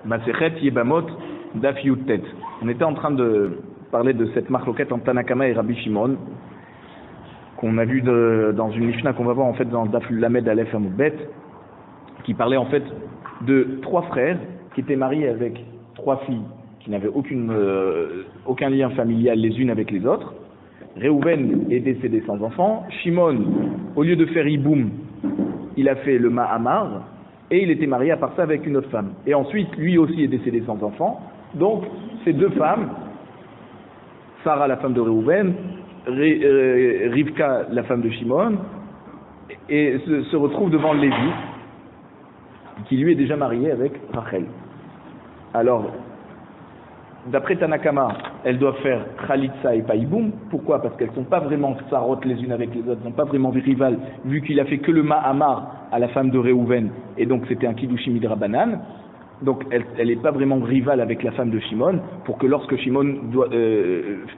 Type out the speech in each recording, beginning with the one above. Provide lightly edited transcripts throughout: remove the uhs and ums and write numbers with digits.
Masechet Yebamot Daf Yud-Tet. On était en train de parler de cette marloquette en Tanakama et Rabbi Shimon, qu'on a vu dans une Mishnah qu'on va voir en fait dans Daf Lamed Aleph Amud Bet, qui parlait en fait de trois frères qui étaient mariés avec trois filles qui n'avaient aucun lien familial les unes avec les autres. Réhouven est décédé sans enfant. Shimon, au lieu de faire Iboum, il a fait le Mahamar, et il était marié à part ça avec une autre femme. Et ensuite, lui aussi est décédé sans enfant. Donc, ces deux femmes, Sarah, la femme de Réhouven, Rivka, la femme de Shimon, et se retrouvent devant Lévi, qui lui est déjà marié avec Rachel. Alors, d'après Tanakama, elles doivent faire Khalitsa et pas Iboum. Pourquoi? Parce qu'elles ne sont pas vraiment sarotes les unes avec les autres, elles ne sont pas vraiment rivales, vu qu'il a fait que le Mahamar à la femme de Réhouven, et donc c'était un Kiddushim Midrabanan. Donc elle n'est pas vraiment rivale avec la femme de Shimon, pour que lorsque Shimon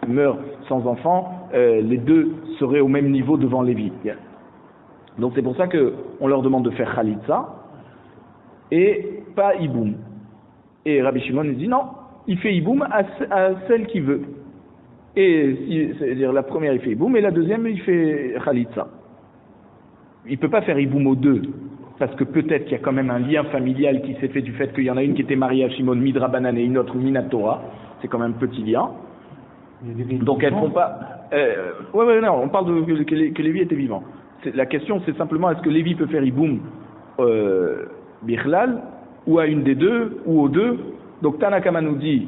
meurt sans enfant, les deux seraient au même niveau devant Lévi. Donc c'est pour ça qu'on leur demande de faire Khalitsa et pas Iboum. Et Rabbi Shimon dit non, il fait Iboum à celle qu'il veut. Et c'est-à-dire la première il fait Iboum et la deuxième il fait Khalitsa. Il ne peut pas faire Iboum aux deux, parce que peut-être qu'il y a quand même un lien familial qui s'est fait du fait qu'il y en a une qui était mariée à Shimon Midrabanan et une autre Minatora. C'est quand même un petit lien. Donc elles ne font pas. Non, on parle que Lévi était vivant. La question c'est simplement est-ce que Lévi peut faire Iboum Bichlal ou à une des deux ou aux deux. Donc Tanakama nous dit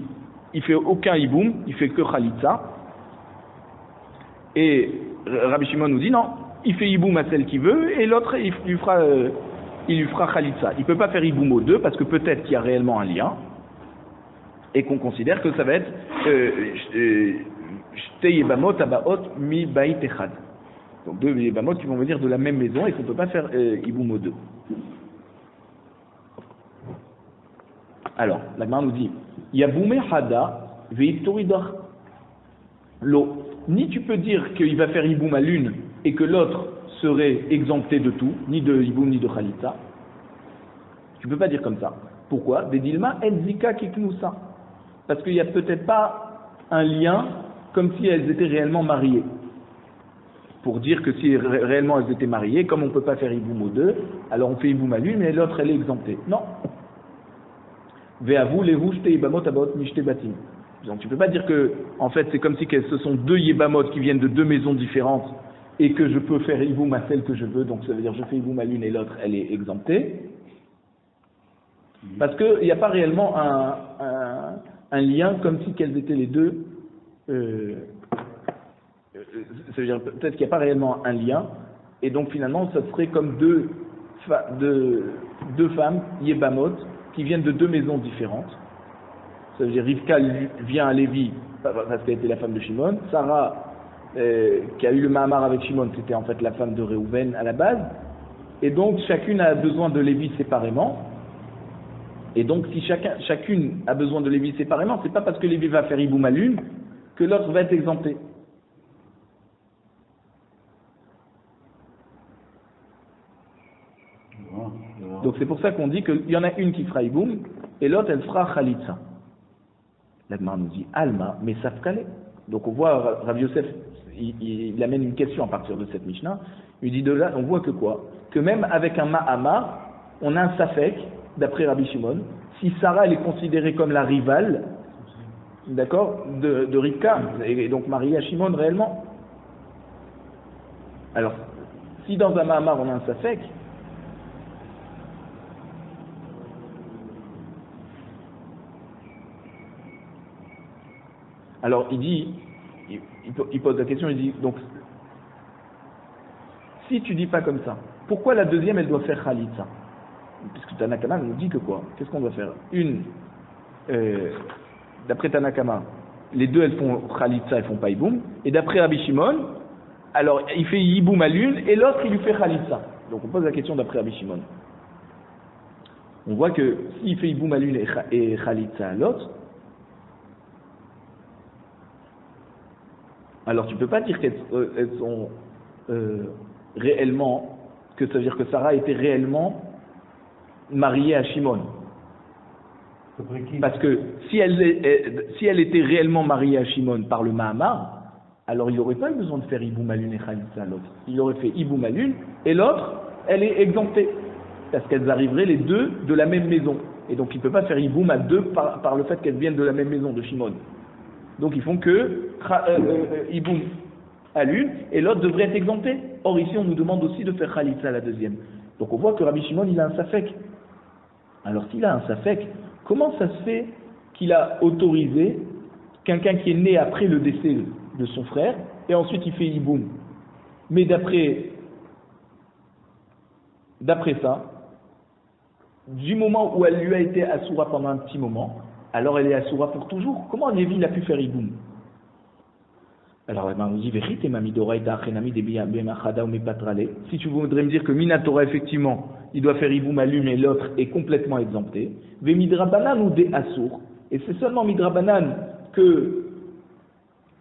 il fait aucun Iboum, il fait que Khalitsa. Et Rabbi Shimon nous dit non, il fait Iboum à celle qu'il veut et l'autre il lui fera Khalitsa. Il ne peut pas faire Iboum aux deux parce que peut-être qu'il y a réellement un lien et qu'on considère que ça va être Shte Yebamot Abaot Mi Bait Echad. Donc deux Yebamot qui vont venir de la même maison et qu'on ne peut pas faire Iboum aux deux. Alors, la Gemara nous dit Yaboumé Hada Veiptoridach Lo. Ni tu peux dire qu'il va faire Iboum à l'une et que l'autre serait exempté de tout, ni de Iboum ni de Khalitsa. Tu ne peux pas dire comme ça. Pourquoi? Dedilma Enzika Kiknusa. Parce qu'il n'y a peut-être pas un lien comme si elles étaient réellement mariées. Pour dire que si réellement elles étaient mariées, comme on ne peut pas faire Iboum aux deux, alors on fait Iboum à l'une mais l'autre elle est exemptée. Non. Ve'avu lehu shte yebamot abaot mishte batim. Donc tu peux pas dire que, en fait, c'est comme si ce sont deux yebamot qui viennent de deux maisons différentes et que je peux faire Iboum à celle que je veux. Donc ça veut dire je fais Iboum à l'une et l'autre elle est exemptée. Parce qu'il n'y a pas réellement un lien comme si qu'elles étaient les deux. Ça veut dire peut-être qu'il n'y a pas réellement un lien et donc finalement ça serait comme deux femmes yebamot qui viennent de deux maisons différentes. Ça veut dire Rivka vient à Lévi parce qu'elle était la femme de Shimon. Sarah, qui a eu le Mahamar avec Shimon, c'était en fait la femme de Réhouven à la base. Et donc chacune a besoin de Lévi séparément. Et donc si chacune a besoin de Lévi séparément, c'est pas parce que Lévi va faire Iboum à l'une que l'autre va être exempté. Donc c'est pour ça qu'on dit qu'il y en a une qui fera Iboum et l'autre elle fera Khalitsa. La Gemara nous dit Alma, mais Safkale. Donc on voit Rav Yosef, il amène une question à partir de cette Mishnah. Il dit de là, on voit que quoi? Que même avec un Mahamar, on a un Safek, d'après Rabbi Shimon, si Sarah elle est considérée comme la rivale, d'accord, de Rivka, et donc mariée à Shimon réellement. Alors, si dans un Mahamar on a un Safek, alors il pose la question, il dit, donc, si tu dis pas comme ça, pourquoi la deuxième elle doit faire Khalitsa? Puisque Tanakama nous dit que quoi? Qu'est-ce qu'on doit faire? D'après Tanakama, les deux elles font Khalitsa, elles font pas Iboum, et d'après Rabbi Shimon, alors il fait Iboum à l'une et l'autre il lui fait Khalitsa. Donc on pose la question d'après Rabbi Shimon. On voit que s'il fait Iboum à l'une et Khalitsa à l'autre, alors tu ne peux pas dire qu'elles sont réellement, que ça veut dire que Sarah était réellement mariée à Shimon. Parce que si elle était réellement mariée à Shimon par le Mahamar, alors il n'aurait pas eu besoin de faire Iboum Alun et Khalitsa à l'autre. Il aurait fait Iboum Alun et l'autre, elle est exemptée. Parce qu'elles arriveraient les deux de la même maison. Et donc il ne peut pas faire Iboum à deux par le fait qu'elles viennent de la même maison, de Shimon. Donc ils font que Iboum à l'une et l'autre devrait être exempté. Or ici on nous demande aussi de faire Khalitsa à la deuxième. Donc on voit que Rabbi Shimon il a un safek. Alors s'il a un safek, comment ça se fait qu'il a autorisé quelqu'un qui est né après le décès de son frère et ensuite il fait Iboum? Mais d'après ça, du moment où elle lui a été assoura pendant un petit moment, alors elle est assoura pour toujours. Comment Lévi il a pu faire Iboum? Alors, on dit, si tu voudrais me dire que Minatora, effectivement, il doit faire Iboum à lui, mais l'autre est complètement exempté, Ve Midrabanan ou des Assour, et c'est seulement Midrabanan que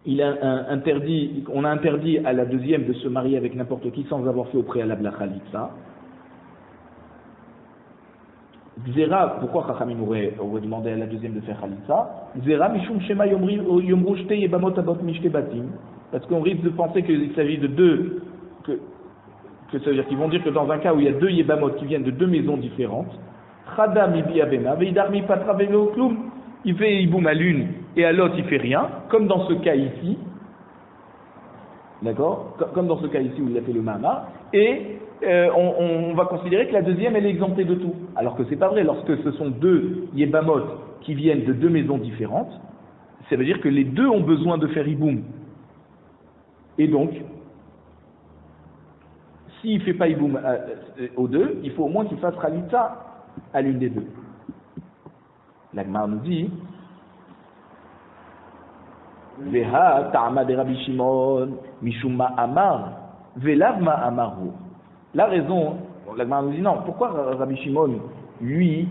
on a interdit à la deuxième de se marier avec n'importe qui sans avoir fait au préalable la Khalitsa. Zera, pourquoi Chachamim aurait demandé à la deuxième de faire Khalitsa? Zera, Mishum Shema Yomru Shte Yebamot Abot Mishte Batim. Parce qu'on risque de penser qu'il s'agit de deux, que ça veut dire qu'ils vont dire que dans un cas où il y a deux Yebamot qui viennent de deux maisons différentes, Chada Mibi Abena, Veidarmi Patra Velo Klum, il fait Iboum à l'une et à l'autre il fait rien, comme dans ce cas ici, d'accord? Comme dans ce cas ici où il a fait le Mahama, et on va considérer que la deuxième elle est exemptée de tout. Alors que c'est pas vrai, lorsque ce sont deux Yebamot qui viennent de deux maisons différentes, ça veut dire que les deux ont besoin de faire Iboum. Et donc, s'il ne fait pas Iboum aux deux, il faut au moins qu'il fasse Khalitsa à l'une des deux. La Gemara nous dit Veha ta'ama de Rabbi Shimon mishum ma'amar velav ma'amaru. La raison, la Gemara nous dit non, pourquoi Rabbi Shimon, lui,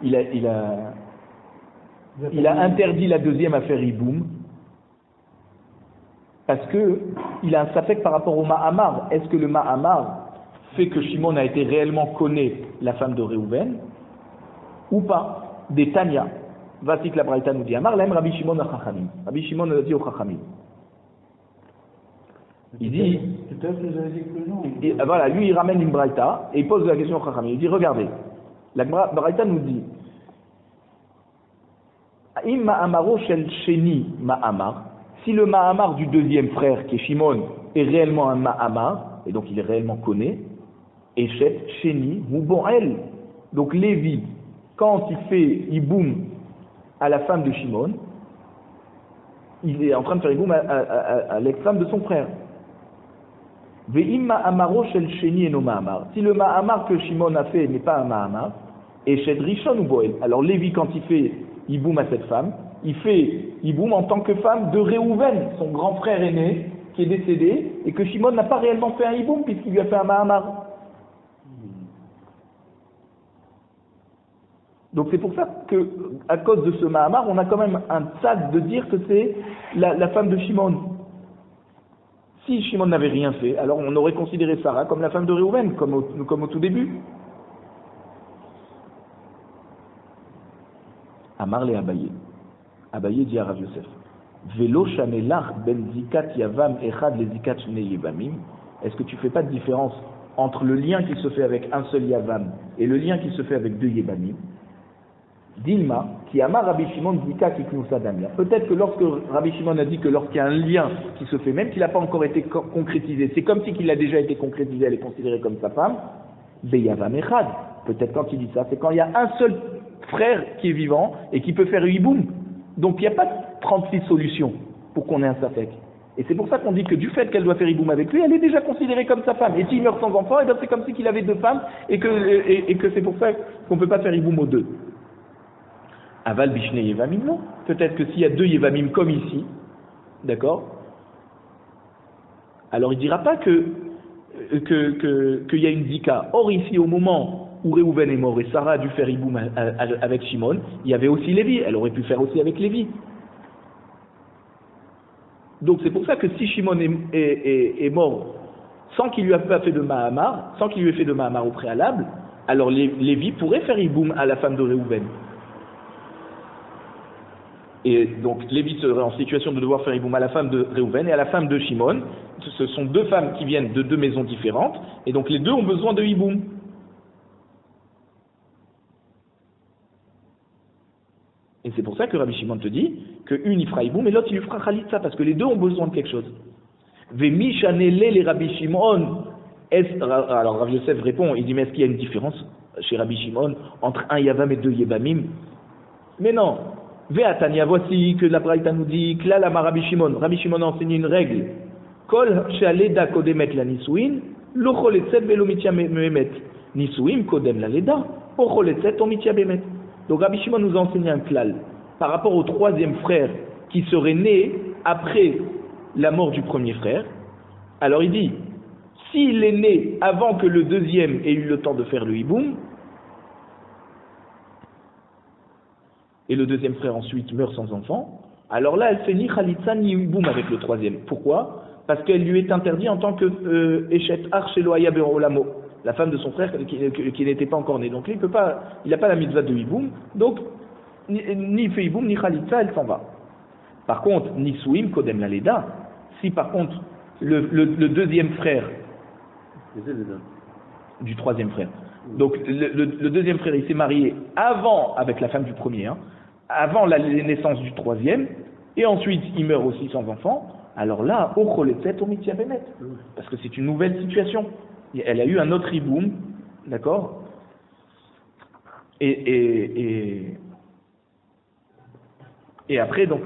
il a interdit la deuxième à faire Iboum? Parce que il a un safek par rapport au Ma'amar. Est-ce que le Ma'amar fait que Shimon a été réellement connu la femme de Réhouven ou pas? Des Tanya. Voici que la Braïta nous dit Amar l'aime Rabbi Shimon à Chachamim. Rabbi Shimon a dit au Chachamim. Il dit, et voilà, lui il ramène une Braïta et il pose la question au Chachamim. Il dit regardez, la Braïta nous dit Im Ma'amaro shel Sheni Ma'amar. Si le Mahamar du deuxième frère, qui est Shimon, est réellement un Mahamar, et donc il est réellement connu, Eshet, Sheni, Mouboel. Donc Lévi, quand il fait Iboum à la femme de Shimon, il est en train de faire Iboum à l'ex-femme de son frère. Ve'im Mahamaro shel Sheni et no Mahamar. Si le Mahamar que Shimon a fait n'est pas un Mahamar, Eshet Rishon ou Boel. Alors Lévi, quand il fait Iboum à cette femme, il fait Iboum en tant que femme de Réhouven, son grand frère aîné, qui est décédé, et que Shimon n'a pas réellement fait un Iboum, puisqu'il lui a fait un Mahamar. Donc c'est pour ça que, à cause de ce Mahamar, on a quand même un tzad de dire que c'est la femme de Shimon. Si Shimon n'avait rien fait, alors on aurait considéré Sarah comme la femme de Réhouven, comme au tout début. Amar le Abaye. Abaye dit à Rav Yosef, Velo shamelach ben zikat yavam echad le zikat shne yevamim. Est-ce que tu fais pas de différence entre le lien qui se fait avec un seul yavam et le lien qui se fait avec deux yevamim? Dilma, qui amar Rabbi Shimon zika kiknusa damia. Peut-être que lorsque Rabbi Shimon a dit que lorsqu'il y a un lien qui se fait, même qu'il n'a pas encore été concrétisé, c'est comme si qu'il a déjà été concrétisé, elle est considérée comme sa femme, beyavam echad. Peut-être quand il dit ça, c'est quand il y a un seul frère qui est vivant et qui peut faire Iboum. Donc il n'y a pas 36 solutions pour qu'on ait un safek. Et c'est pour ça qu'on dit que du fait qu'elle doit faire Iboum avec lui, elle est déjà considérée comme sa femme. Et s'il meurt sans enfant, c'est comme si qu'il avait deux femmes et que c'est pour ça qu'on ne peut pas faire Iboum aux deux. Aval Bishne Yevamim, non. Peut-être que s'il y a deux Yevamim comme ici, d'accord, alors il ne dira pas qu'il y a une Zika. Or ici, au moment où Réhouven est mort et Sarah a dû faire Iboum avec Shimon, il y avait aussi Lévi, elle aurait pu faire aussi avec Lévi. Donc c'est pour ça que si Shimon est mort sans qu'il lui ait pas fait de Mahamar, sans qu'il lui ait fait de Mahamar au préalable, alors Lévi pourrait faire Iboum à la femme de Réhouven. Et donc Lévi serait en situation de devoir faire Iboum à la femme de Réhouven et à la femme de Shimon. Ce sont deux femmes qui viennent de deux maisons différentes, et donc les deux ont besoin de Iboum. Et c'est pour ça que Rabbi Shimon te dit qu'une il fera Iboum et l'autre il lui fera Khalitsa, parce que les deux ont besoin de quelque chose. Vemi chanele les Rabbi Shimon. Alors Rav Yosef répond, il dit mais est-ce qu'il y a une différence chez Rabbi Shimon entre un Yavam et deux Yebamim? Mais non. Ve'atania, voici que la Braïta nous dit que là, Rabbi Shimon a enseigné une règle. Kol she'aleda kodemet la nisuin, lo choletzet velo mitya bemet. Nisuim kodem la leda, o choletzet o mitya bemet. Donc Rabbi Shimon nous a enseigné un klal par rapport au troisième frère qui serait né après la mort du premier frère. Alors il dit, s'il est né avant que le deuxième ait eu le temps de faire le hiboum, et le deuxième frère ensuite meurt sans enfant, alors là elle fait ni khalitsa ni hiboum avec le troisième. Pourquoi? Parce qu'elle lui est interdite en tant que Eshet Arch Eloaya Be'olamo, la femme de son frère qui n'était pas encore née. Donc il n'a pas la mitzvah de hiboum, donc ni fait hiboum ni khalitsa, elle s'en va. Par contre, ni souim kodem la leda, si par contre le deuxième frère du troisième frère, donc le deuxième frère il s'est marié avant avec la femme du premier, avant la naissance du troisième, et ensuite il meurt aussi sans enfant, alors là, au choletzet, au mitya bemet, parce que c'est une nouvelle situation. Elle a eu un autre hiboum, d'accord, et après donc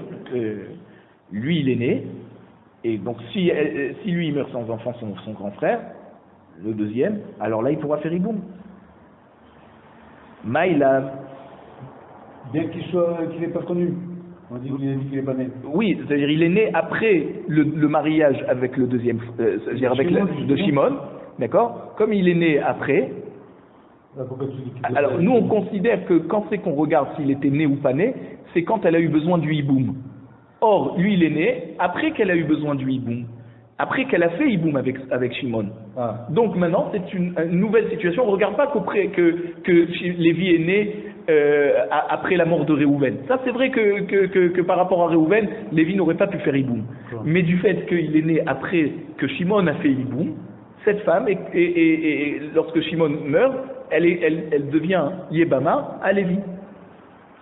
lui il est né, et donc si lui il meurt sans enfant, son grand frère, le deuxième, alors là il pourra faire hiboum. Maïla, bien qu'il n'est pas connu. On dit qu'il n'est pas né. Oui, c'est-à-dire il est né après le mariage avec le deuxième, c'est-à-dire avec de Shimon, d'accord. Comme il est né après, alors nous on considère que quand c'est qu'on regarde s'il était né ou pas né, c'est quand elle a eu besoin du hiboum. Or, lui il est né après qu'elle a eu besoin du hiboum. Après qu'elle a fait hiboum avec Shimon. Ah. Donc maintenant, c'est une nouvelle situation. On ne regarde pas que Lévi est né après la mort de Réhouven. Ça, c'est vrai que par rapport à Réhouven, Lévi n'aurait pas pu faire hiboum. Mais du fait qu'il est né après que Shimon a fait hiboum, cette femme, et lorsque Shimon meurt, elle devient Yébama à Lévi.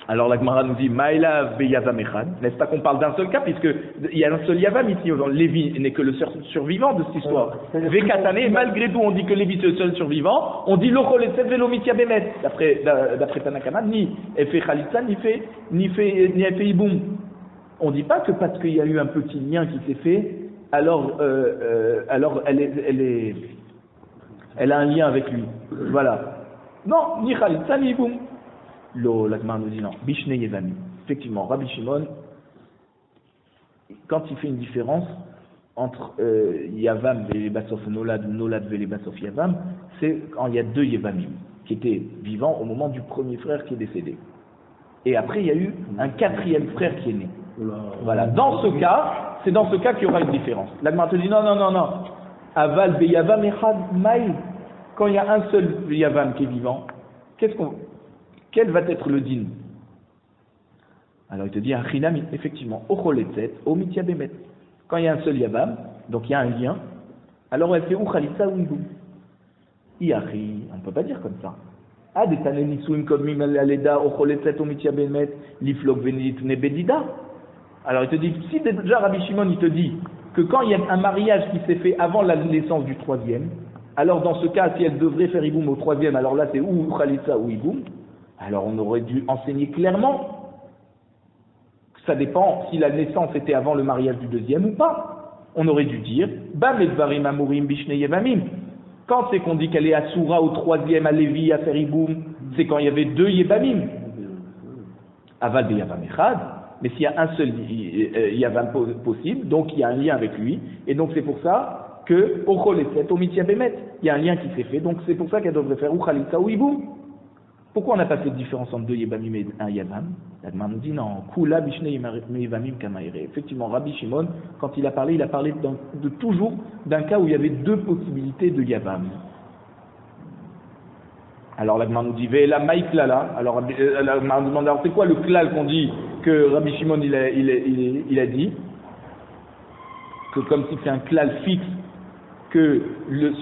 Alors la Gemara nous dit Maïla Beyavam Echad. N'est-ce pas qu'on parle d'un seul cas, puisqu'il y a un seul Yavam ici. Lévi n'est que le survivant de cette histoire. Vekatane, malgré tout, on dit que Lévi est le seul survivant. On dit Locholeset Velo Mitya Bemet. D'après Tanakama, ni fait Khalitsa, ni fait Iboum. On ne dit pas que parce qu'il y a eu un petit lien qui s'est fait, alors elle a un lien avec lui. Voilà. Non, ni Khalitsa, ni Iboum. La Gemara nous dit non, Bishne Yevami. Effectivement, Rabbi Shimon, quand il fait une différence entre Yavam et Bassof Nolad ou Nolad et Bassof Yavam, c'est quand il y a deux Yevamim qui étaient vivants au moment du premier frère qui est décédé. Et après, il y a eu un quatrième frère qui est né. Voilà, dans ce cas, c'est dans ce cas qu'il y aura une différence. La Gemara te dit non. Aval be Yavam Echad Maï. Quand il y a un seul Yavam qui est vivant, quel va être le din? Alors il te dit, effectivement, au mitya bemet. Quand il y a un seul yavam, donc il y a un lien, alors elle fait ou khalitsa ou iboum. Iachi, on ne peut pas dire comme ça. Alors il te dit, si déjà Rabbi Shimon il te dit que quand il y a un mariage qui s'est fait avant la naissance du troisième, alors dans ce cas, si elle devrait faire iboum au troisième, alors là c'est ou khalitsa ou iboum. Alors on aurait dû enseigner clairement que ça dépend si la naissance était avant le mariage du deuxième ou pas. On aurait dû dire Bam edvarim amurim bishne yevamim. Quand c'est qu'on dit qu'elle est assoura au troisième à Lévi à faire hiboum, c'est quand il y avait deux yevamim. Aval be yavam echad. Mais s'il y a un seul yavam possible, donc il y a un lien avec lui, et donc c'est pour ça que au choleset au mitya bemet, il y a un lien qui s'est fait, donc c'est pour ça qu'elle devrait faire ou khalitsa ou hiboum. Pourquoi on n'a pas fait de différence entre deux Yebamim et un Yavam? La Gemara nous dit non, Kula Bishne Yevamim Kamaire. Effectivement, Rabbi Shimon, quand il a parlé de toujours d'un cas où il y avait deux possibilités de Yavam. Alors la Gemara nous dit Ve'ela maï klala. Alors la Gemara demande alors c'est quoi le klal qu'on dit que Rabbi Shimon il a dit que comme si c'est un klal fixe que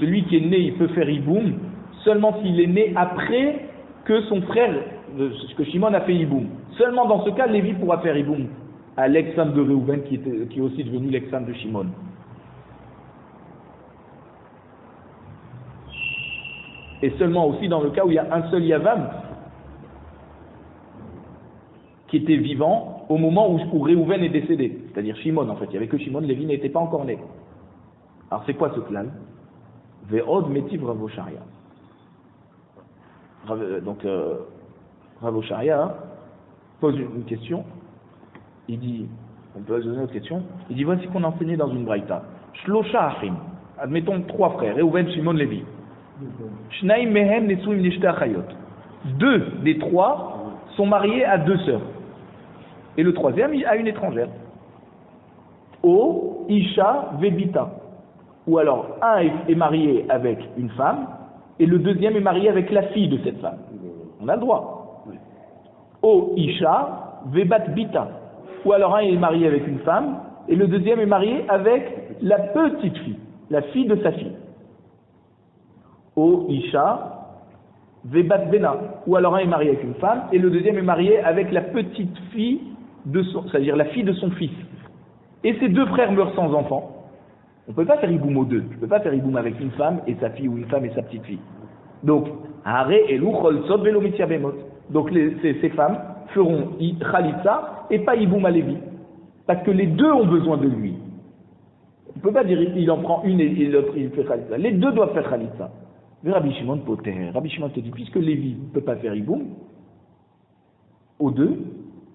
celui qui est né il peut faire iboum seulement s'il est né après que son frère que Shimon a fait iboum. Seulement dans ce cas Lévi pourra faire iboum à l'ex-femme de Réhouven qui est aussi devenue l'ex-femme de Shimon. Et seulement aussi dans le cas où il y a un seul Yavam qui était vivant au moment où Réhouven est décédé, c'est-à-dire Shimon en fait. Il n'y avait que Shimon, Lévi n'était pas encore né. Alors c'est quoi ce clan? Ve'od metiv Rav Osharia. Donc Rav Osharia pose une question. Il dit, on peut poser une autre question. Il dit voici qu'on a enseigné dans une braïta. Shlosha achim. Admettons 3 frères, Réhouven, Shimon, Lévi. Shnaim mehem nesuim nishte achayot. 2 des 3 sont mariés à 2 sœurs. Et le 3e à une étrangère. O Isha Vebita. Ou alors un est marié avec une femme et le 2e est marié avec la fille de cette femme. On a le droit. O Isha Vebat Bita. Ou alors un est marié avec une femme et le 2e est marié avec la petite fille, la fille de sa fille. O Isha Vebat Bena. Ou alors un est marié avec une femme et le 2e est marié avec la petite fille c'est-à-dire la fille de son fils. Et ces 2 frères meurent sans enfant. On ne peut pas faire iboum aux 2. Je ne peux pas faire iboum avec une femme et sa fille ou une femme et sa petite fille. Donc, donc ces femmes feront Khalitsa et pas iboum à Lévi. Parce que les 2 ont besoin de lui. On ne peut pas dire il en prend une et l'autre il fait Khalitsa. Les 2 doivent faire Khalitsa. Mais Rabbi Shimon Poter. Rabbi Shimon te dit, puisque Lévi ne peut pas faire iboum aux 2,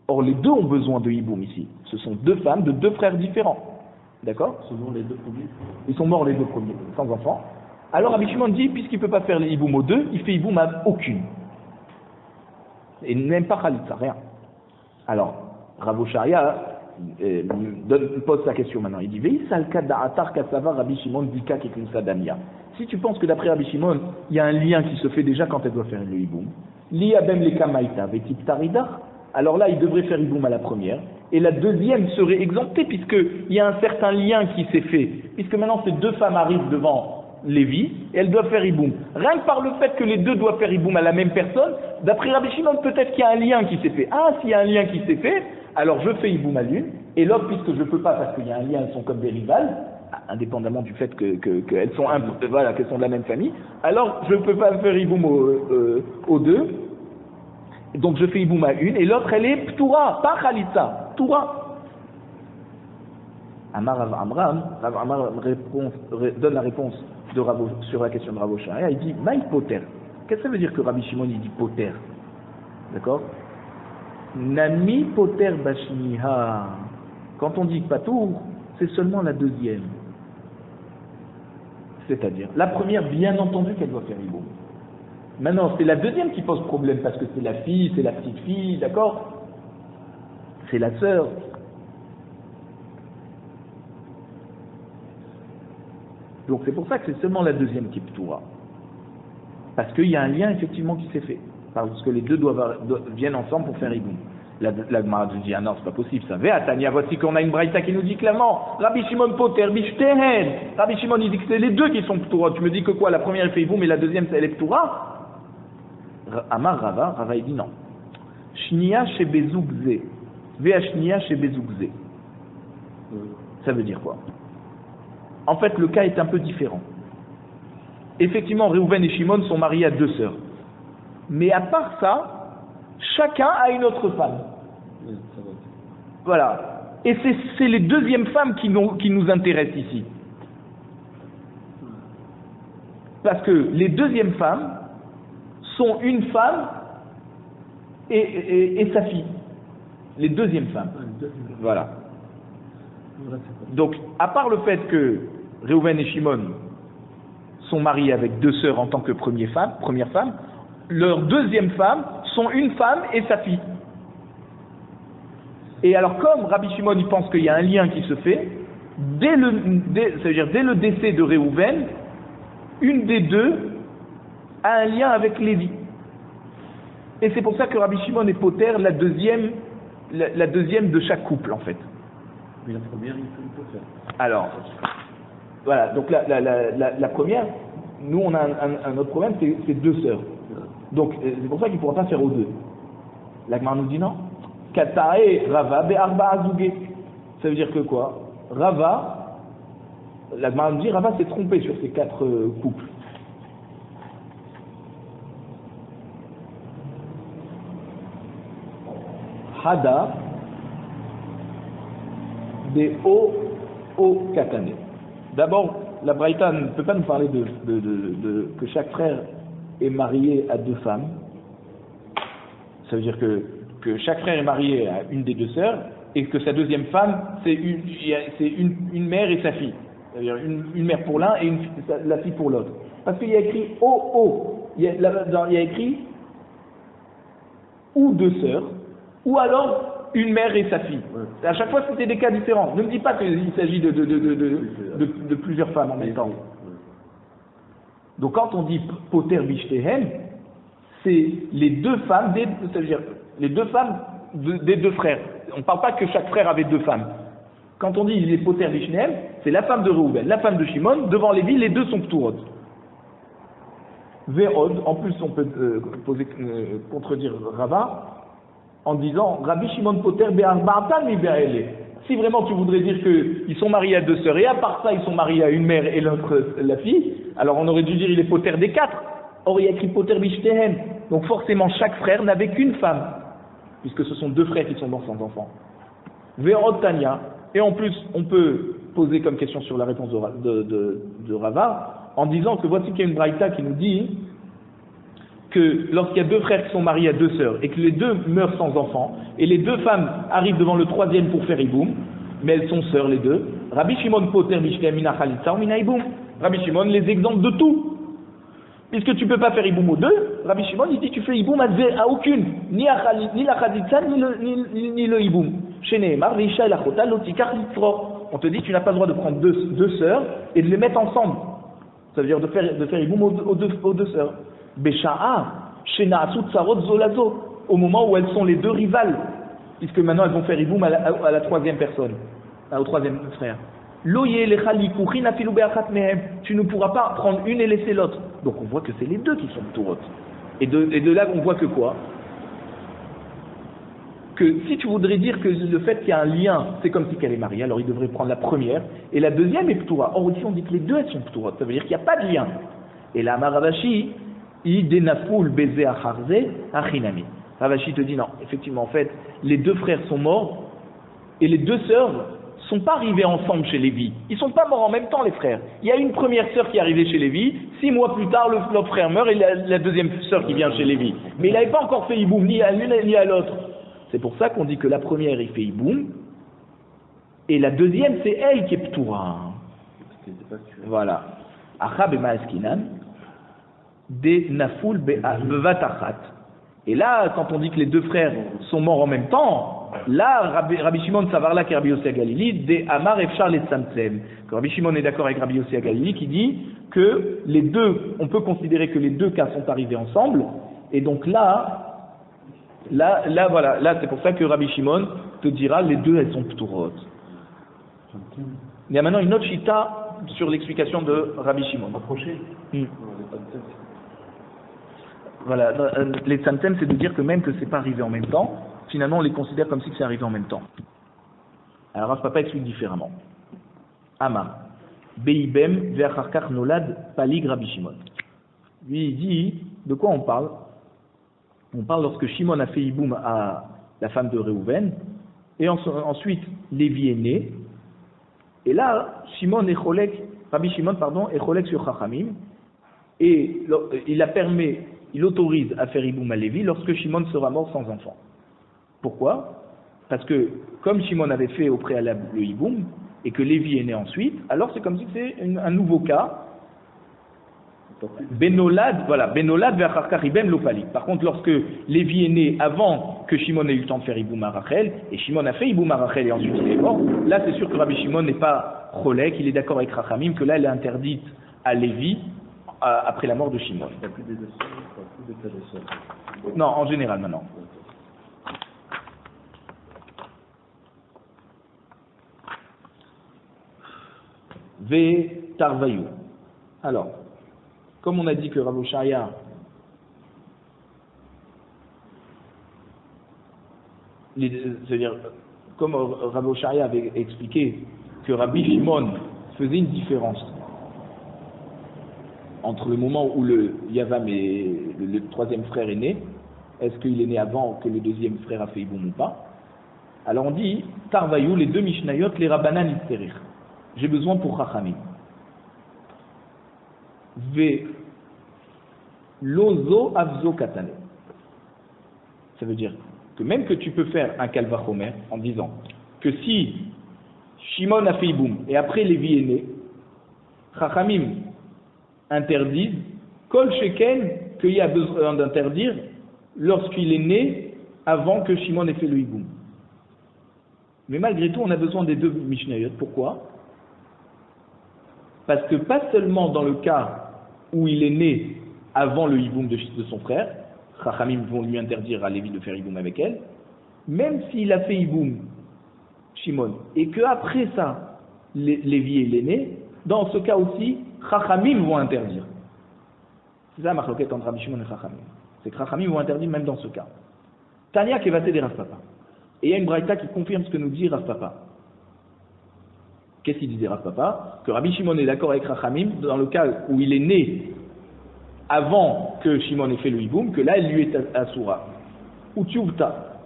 or les 2 ont besoin de hiboum ici. Ce sont 2 femmes de 2 frères différents. D'accord? Ce sont les 2 premiers. Ils sont morts les 2 premiers, sans enfants. Alors Rabbi Shimon dit, puisqu'il ne peut pas faire les hiboum aux 2, il fait hiboum à aucune. Et il n'aime pas Khalitsa, rien. Alors, Rav Osharia pose sa question maintenant. Il dit, Rabbi Shimon Dika Keknousadamia. Si tu penses que d'après Rabbi Shimon, il y a un lien qui se fait déjà quand elle doit faire le hiboum, Liabem Lekamaita Vetit Taridar, alors là, il devrait faire iboum à la première, et la deuxième serait exemptée, puisqu'il y a un certain lien qui s'est fait, puisque maintenant ces 2 femmes arrivent devant Lévi, et elles doivent faire iboum. Rien que par le fait que les 2 doivent faire iboum à la même personne, d'après Rabbi Shimon, peut-être qu'il y a un lien qui s'est fait. Ah, s'il y a un lien qui s'est fait, alors je fais iboum à l'une, et l'autre, puisque je ne peux pas, parce qu'il y a un lien, elles sont comme des rivales, indépendamment du fait qu'elles sont, voilà, qu'elles sont de la même famille, alors je ne peux pas faire iboum aux 2. Donc je fais iboum à une, et l'autre elle est ptoura, pas khalitsa, ptoura. Amar Rav Amram donne la réponse sur la question de Rav Osharia, il dit maï poter. Qu'est-ce que ça veut dire que Rabbi Shimon il dit poter? D'accord? Nami poter bashniha. Quand on dit patour, c'est seulement la deuxième. C'est-à-dire, la première, bien entendu qu'elle doit faire iboum. Maintenant, c'est la deuxième qui pose problème, parce que c'est la fille, c'est la petite fille, d'accord? C'est la sœur. Donc c'est pour ça que c'est seulement la deuxième qui ptoura. Parce qu'il y a un lien effectivement qui s'est fait. Parce que les 2 viennent ensemble pour faire iboum. La Gemara dit, ah non, c'est pas possible, ça. Véa Tania, voici qu'on a une braïta qui nous dit clairement, Rabbi Shimon Poter, Bishtehen. Rabbi Shimon, il dit que c'est les 2 qui sont ptoura. Tu me dis que quoi? La première elle fait iboum, mais la deuxième elle est ptoura? Amar Rava il dit non. Shnia chez Bezougze. Véa Shnia chez Bezougze. Ça veut dire quoi? En fait, le cas est un peu différent. Effectivement, Réhouven et Shimon sont mariés à 2 sœurs. Mais à part ça, chacun a une autre femme. Voilà. Et c'est les 2e femmes qui nous intéressent ici. Parce que les 2e femmes sont une femme et sa fille. Les 2e femmes. Voilà. Donc, à part le fait que Réhouven et Shimon sont mariés avec 2 sœurs en tant que première femme, leurs 2e femmes sont une femme et sa fille. Et alors, comme Rabbi Shimon il pense qu'il y a un lien qui se fait, c'est-à-dire dès le décès de Réhouven, une des 2 a un lien avec Lévi. Et c'est pour ça que Rabbi Shimon est poter la deuxième de chaque couple, en fait. Mais la première, il faut le faire. Alors, voilà, donc la première, nous on a un autre problème, c'est deux sœurs. Donc c'est pour ça qu'il ne pourra pas faire aux deux. La Gemara nous dit non. Katae Rava be'arba azugé. Ça veut dire que quoi? Rava, la Gemara nous dit, Rava s'est trompé sur ces quatre couples. Hada des O katane. D'abord, la Braïta ne peut pas nous parler que chaque frère est marié à deux femmes. Ça veut dire que chaque frère est marié à une des deux sœurs et que sa deuxième femme, c'est une mère et sa fille. C'est-à-dire une mère pour l'un et la fille pour l'autre. Parce qu'il y a écrit O. Il y a écrit ou deux sœurs, ou alors une mère et sa fille. Ouais. À chaque fois, c'était des cas différents. Ne me dis pas qu'il s'agit de plusieurs femmes en même temps. Donc quand on dit poter bishtehen, c'est les deux femmes, c'est-à-dire les deux femmes des deux frères. On ne parle pas que chaque frère avait deux femmes. Quand on dit les poter bishtehen, c'est la femme de Reuven, la femme de Shimon, devant Lévi, les deux sont pturot. Ve'od, en plus on peut contredire Rava, en disant Rabbi Shimon poter be'arba'atan mi be'ele. Si vraiment tu voudrais dire qu'ils sont mariés à deux sœurs et à part ça ils sont mariés à une mère et l'autre la fille, alors on aurait dû dire il est poter des quatre. Or il y a écrit poter bishtehen. Donc forcément chaque frère n'avait qu'une femme, puisque ce sont deux frères qui sont morts sans enfants. Ve'od Tanya. Et en plus on peut poser comme question sur la réponse de Rava, en disant que voici qu'il y a une braïta qui nous dit que lorsqu'il y a deux frères qui sont mariés à deux sœurs et que les deux meurent sans enfants et les deux femmes arrivent devant le troisième pour faire iboum, mais elles sont sœurs les deux, Rabbi Shimon poter bishtem mina chalitza ou mina iboum. Rabbi Shimon les exempte de tout. Puisque tu ne peux pas faire iboum aux deux, Rabbi Shimon il dit tu fais iboum à aucune, ni la chalitza ni le iboum. Chez Nehemar, l'isha et la chota l'otikar litzro. On te dit tu n'as pas le droit de prendre deux sœurs et de les mettre ensemble. Ça veut dire de faire iboum aux deux sœurs. Besha'a, Shena'atsu Tsarot Zolazo, au moment où elles sont les deux rivales, puisque maintenant elles vont faire iboum à la troisième personne, au troisième frère. Loye lechali kuchin afilu be'achat mehem, tu ne pourras pas prendre une et laisser l'autre. Donc on voit que c'est les deux qui sont pturot. Et de là on voit que quoi? Que si tu voudrais dire que le fait qu'il y a un lien, c'est comme si qu'elle est mariée, alors il devrait prendre la première, et la deuxième est ptura. Or ici on dit que les deux elles sont pturot, ça veut dire qu'il n'y a pas de lien. Et là Maravashi, Ravashi te dit non, effectivement en fait les deux frères sont morts et les deux sœurs sont pas arrivées ensemble chez Lévi. Ils sont pas morts en même temps les frères. Il y a une première sœur qui est arrivée chez Lévi, 6 mois plus tard l'autre frère meurt et la deuxième sœur qui vient chez Lévi. Mais il n'avait pas encore fait iboum ni à l'une ni à l'autre. C'est pour ça qu'on dit que la première il fait iboum et la deuxième c'est elle qui est ptoura. Voilà. Achab et Maaskinan. Des naful bevatachat. Et là, quand on dit que les deux frères sont morts en même temps, là, Rabbi Shimon Savarla qui est Rabbi Yossi Galili, des Amar Efchar les Tzamtzem. Rabbi Shimon est d'accord avec Rabbi Yossi Galili qui dit que les deux, on peut considérer que les deux cas sont arrivés ensemble, et donc là, voilà, là c'est pour ça que Rabbi Shimon te dira les deux elles sont pturot. Il y a maintenant une autre chita sur l'explication de Rabbi Shimon. Voilà, les tzamtzem, c'est de dire que même que c'est pas arrivé en même temps, finalement on les considère comme si c'est arrivé en même temps. Alors Rav Papa explique différemment. Ama, Beibem ve'acharkach nolad palig Rabbi Shimon. Lui il dit, de quoi on parle? On parle lorsque Shimon a fait iboum à la femme de Reuven, et ensuite Lévi est né, et là Rabbi Shimon est cholek sur Chachamim, et il autorise à faire iboum à Lévi lorsque Shimon sera mort sans enfant. Pourquoi? Parce que comme Shimon avait fait au préalable le iboum et que Lévi est né ensuite, alors c'est comme si c'est un nouveau cas. Benolad ve'acharkach ibem lo palik. Par contre, lorsque Lévi est né avant que Shimon ait eu le temps de faire iboum à Rachel, et Shimon a fait iboum à Rachel et ensuite il est mort, là c'est sûr que Rabbi Shimon n'est pas cholek, il est d'accord avec Chachamim que là elle est interdite à Lévi après la mort de Shimon. Il n'y a plus des sœurs, il n'y a plus de sœurs. Non, en général maintenant. Ve Tarvayou. Alors, comme on a dit que Rav Oshaya c'est-à-dire, comme Rav Oshaya avait expliqué que Rabbi Shimon faisait une différence entre le moment où le Yavam et le troisième frère est né, est-ce qu'il est né avant que le deuxième frère a fait Iboum ou pas? Alors on dit, Tarvayou, les deux Mishnayot, les Rabbanan Isterir. J'ai besoin pour Chachamim. Ve Lozo Avzo Katane. Ça veut dire que même que tu peux faire un Kalvachomer en disant que si Shimon a fait Iboum et après Lévi est né, Chachamim interdisent Kol Sheken qu'il y a besoin d'interdire lorsqu'il est né avant que Shimon ait fait le Iboum. Mais malgré tout, on a besoin des deux Mishnayot. Pourquoi? Parce que pas seulement dans le cas où il est né avant le Iboum de son frère, Chachamim vont lui interdire à Lévi de faire Iboum avec elle, même s'il a fait Iboum, Shimon, et qu'après ça, Lévi est l'aîné, dans ce cas aussi, Chachamim vont interdire. C'est ça la marloquette entre Rabbi Shimon et Chachamim. C'est que Chachamim vont interdire même dans ce cas. Tania Kevaté des Rav Papa. Et il y a une braïta qui confirme ce que nous dit Rav Papa. Qu'est-ce qu'il disait Rav Papa? Que Rabbi Shimon est d'accord avec Chachamim dans le cas où il est né avant que Shimon ait fait le Iboum, que là, il lui est Asura. Ou Tchouvta,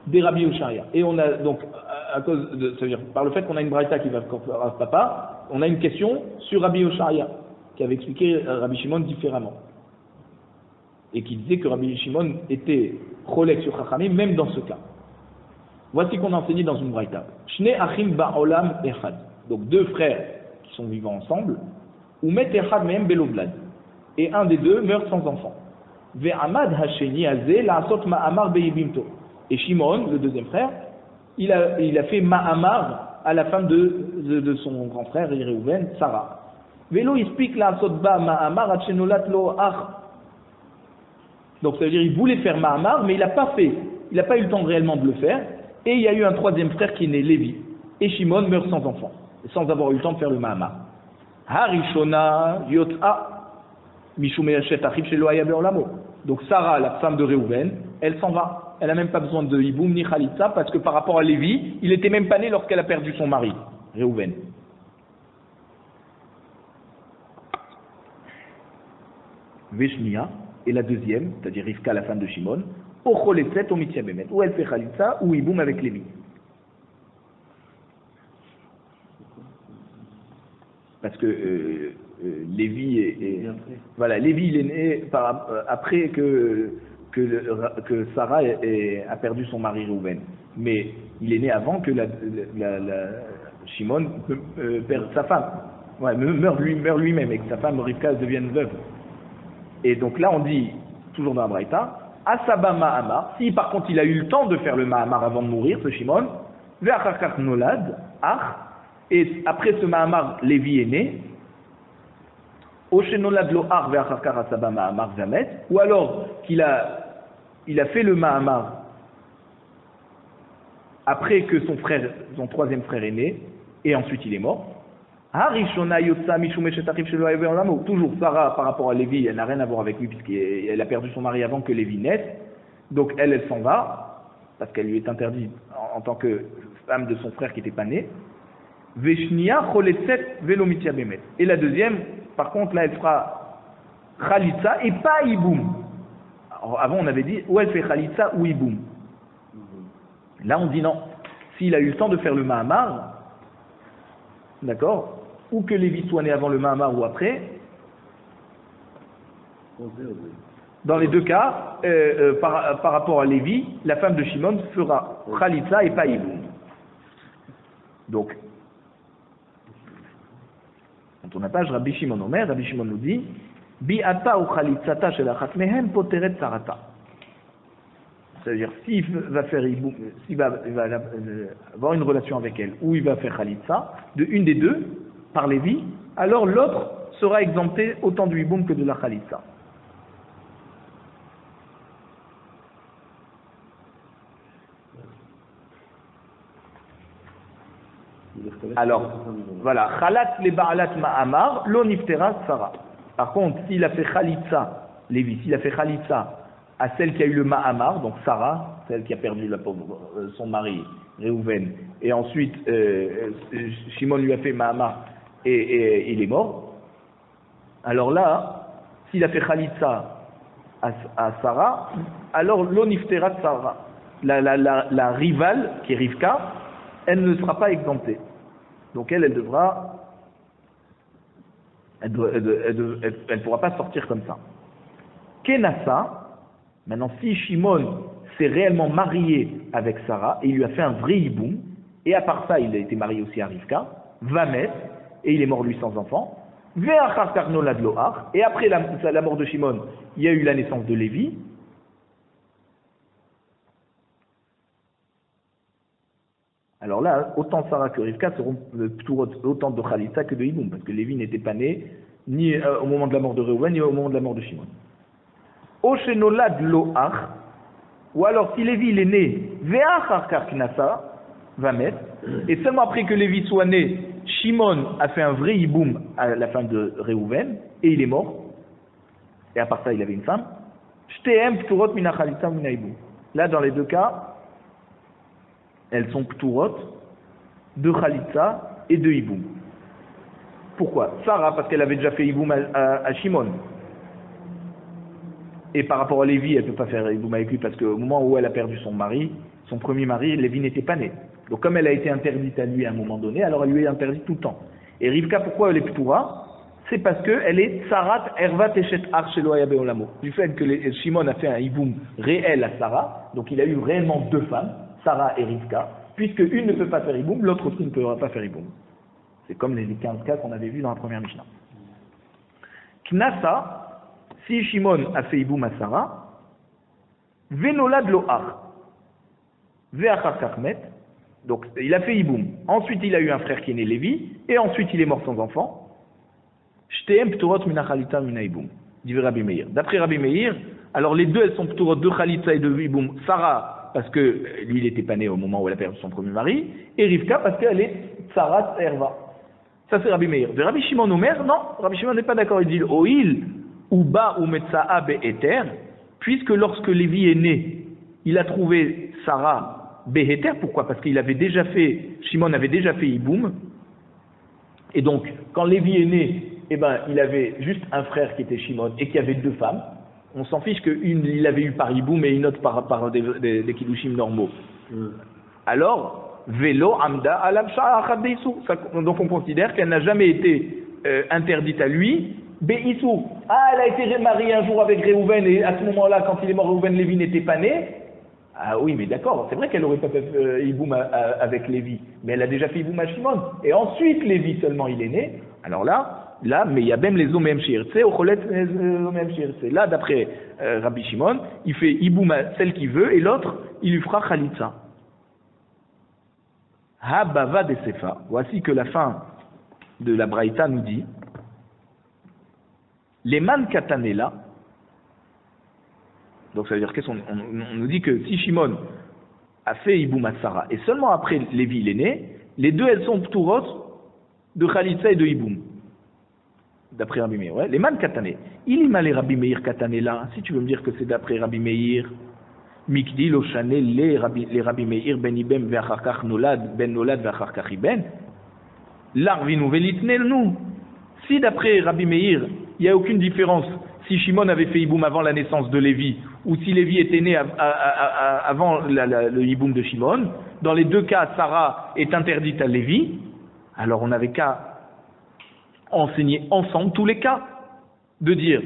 des Rabbi Oshaya. Et on a donc, à cause de, c'est-à-dire, par le fait qu'on a une braïta qui va confirmer Rav Papa, on a une question sur Rabbi Oshaya, qui avait expliqué Rabbi Shimon différemment. Et qui disait que Rabbi Shimon était cholek sur Chachamim, même dans ce cas. Voici qu'on a enseigné dans une braïta. Shne achim ba'olam echad. Donc deux frères qui sont vivants ensemble, ou met echad mehem belovlad. Et un des deux meurt sans enfant. Ve'amad hasheni azeh la'asot ma'amar be'ibimto. Et Shimon, le deuxième frère, il a fait ma'amar à la femme de son grand frère, Réhouven, Sarah. Ve'lo ispik la'asot ba ma'amar atchenolat lo ach. Donc ça veut dire il voulait faire ma'amar, mais il n'a pas fait. Il n'a pas eu le temps réellement de le faire. Et il y a eu un troisième frère qui est né, Lévi. Et Shimon meurt sans enfant, sans avoir eu le temps de faire le ma'amar. Harishona yot'a. Donc Sarah, la femme de Réhouven, elle s'en va. Elle n'a même pas besoin de Iboum ni Khalitsa parce que par rapport à Lévi, il n'était même pas né lorsqu'elle a perdu son mari, Réhouven. Veshnia, et la deuxième, c'est-à-dire Rivka, la femme de Shimon, Ocholeset Omitia Bemet, où elle fait Khalitsa ou Iboum avec Lévi. Parce que Lévi voilà, Lévi il est né après que Sarah a perdu son mari Réhouven, mais il est né avant que Shimon perde sa femme, meurt lui-même et que sa femme Rivka devienne veuve. Et donc là on dit toujours dans la Braïta, Asaba Ma'amar, si par contre il a eu le temps de faire le Ma'amar avant de mourir, ce Shimon, Ve'achakach Nolad, Ach, et après ce Ma'amar, Lévi est né, ou alors qu'il a fait le Ma'amar après que son troisième frère est né, et ensuite il est mort. Toujours Sarah par rapport à Lévi, elle n'a rien à voir avec lui puisqu'elle a perdu son mari avant que Lévi naisse, donc elle s'en va, parce qu'elle lui est interdite en tant que femme de son frère qui n'était pas né. Et la deuxième, par contre, là elle fera Khalitsa et pas Iboum. Avant on avait dit ou elle fait Khalitsa ou Iboum. Là on dit non. S'il a eu le temps de faire le Ma'amar, d'accord, ou que Lévi soit né avant le Ma'amar ou après, dans les deux cas, par rapport à Lévi, la femme de Shimon fera Khalitsa et pas Iboum. Donc, quand on a page Rabbi Shimon Omer, Rabbi Shimon nous dit Bi'ata ou Khalitzata shel achat mehem poteret sarata. C'est-à-dire, s'il va faire Iboum, s'il va avoir une relation avec elle, ou il va faire Khalitsa, de une des deux, par Lévi, alors l'autre sera exempté autant du hiboum que de la khalitsa. Alors, voilà, Khalat le Ba'alat Ma'amar, lo niftera Sarah. Par contre, s'il a fait Khalitsa, Lévi, s'il a fait Khalitsa à celle qui a eu le Ma'amar, donc Sarah, celle qui a perdu la pauvre, son mari, Réhouven, et ensuite Shimon lui a fait Ma'amar et il est mort. Alors là, s'il a fait Khalitsa à Sarah, alors lo niftera Sarah. La rivale, qui est Rivka, elle ne sera pas exemptée. Donc elle devra, elle pourra pas sortir comme ça. Kenassa, maintenant si Shimon s'est réellement marié avec Sarah et il lui a fait un vrai hiboum, et à part ça il a été marié aussi à Rivka, va mettre, et il est mort lui sans enfant, ve'achar karno ladloach, et après la mort de Shimon, il y a eu la naissance de Lévi. Alors là, autant Sarah que Rivka seront autant de Khalitsa que de Hiboum, parce que Lévi n'était pas né ni au moment de la mort de Réhouven, ni au moment de la mort de Shimon. Oshenolad loach, ou alors si Lévi il est né, ve'achar karknasa, va mettre, et seulement après que Lévi soit né, Shimon a fait un vrai Hiboum à la fin de Réhouven, et il est mort, et à part ça il avait une femme. Shtehem pturot mina Khalitsa mina Hiboum. Là, dans les deux cas, elles sont pturot de Khalitsa et de Hiboum. Pourquoi? Sarah, parce qu'elle avait déjà fait Hiboum à Shimon. Et par rapport à Lévi, elle ne peut pas faire Hiboum avec lui parce qu'au moment où elle a perdu son mari, son premier mari, Lévi n'était pas né. Donc comme elle a été interdite à lui à un moment donné, alors elle lui est interdite tout le temps. Et Rivka, pourquoi elle est ptura? C'est parce qu'elle est Sarat Ervat Eshet Arshelo Ayabe Olamo. Du fait que Shimon a fait un Hiboum réel à Sarah, donc il a eu réellement deux femmes, Sarah et Rivka, puisque une ne peut pas faire Hiboum, l'autre aussi ne pourra pas faire Hiboum. C'est comme les 15 cas qu'on avait vus dans la première Mishnah. Knasa, si Shimon a fait Hiboum à Sarah, Venolad Loach, Ve'achar Kachmet, donc il a fait Hiboum. Ensuite il a eu un frère qui est né Lévi, et ensuite il est mort sans enfant. Shteem Pturot Mina Khalitsa Mina Hiboum, dit Rabbi Meir. D'après Rabbi Meir, alors les deux elles sont Pturot de Khalitsa et de Hiboum. Sarah, parce que lui il n'était pas né au moment où elle a perdu son premier mari, et Rivka parce qu'elle est Tsarat Erva. Ça c'est Rabbi Meir. De Rabbi Shimon Omer, non, Rabbi Shimon n'est pas d'accord, il dit Oil ou Ba ou Metsa'a Be'eter, puisque lorsque Lévi est né, il a trouvé Sarah Be'eter, pourquoi? Parce qu'il avait déjà fait, Shimon avait déjà fait Hiboum, et donc quand Lévi est né, eh ben, il avait juste un frère qui était Shimon et qui avait deux femmes. On s'en fiche qu'une il avait eu par Hiboum et une autre par des kiddushim normaux. Alors, Velo Amda Alam Sha'achad Beisou. Donc on considère qu'elle n'a jamais été interdite à lui. Beisou. Ah, elle a été mariée un jour avec Réhouven et à ce moment-là, quand il est mort, Réhouven, Lévi n'était pas né. Ah oui, mais d'accord, c'est vrai qu'elle n'aurait pas fait Hiboum avec Lévi, mais elle a déjà fait Hiboum à Shimon. Et ensuite, Lévi seulement il est né. Alors là, mais il y a même les Omem Shirtse, Ocholet Omem Shirtse. Là, d'après Rabbi Shimon, il fait Hiboum à celle qu'il veut et l'autre, il lui fera Khalitsa. Ha Bava de Sefa. Voici que la fin de la Braïta nous dit les man katanela. Donc ça veut dire qu'on nous dit que si Shimon a fait Hiboum à Sarah et seulement après Lévi il est né, les deux elles sont pturot de Khalitsa et de Hiboum. D'après Rabbi Meir, ouais. Les man katané. Il y m'a les Rabbi Meir katané là. Si tu veux me dire que c'est d'après Rabbi Meir, Mikdi Lochané, les Rabbi Meir ben Ibem ve'acharkach nolad, ben nolad ve'acharkach Iben, l'arvinu velitnelnu. Si d'après Rabbi Meir, il n'y a aucune différence si Shimon avait fait Hiboum avant la naissance de Lévi, ou si Lévi était né avant le Hiboum de Shimon, dans les deux cas, Sarah est interdite à Lévi, alors on n'avait qu'à enseigner ensemble tous les cas, de dire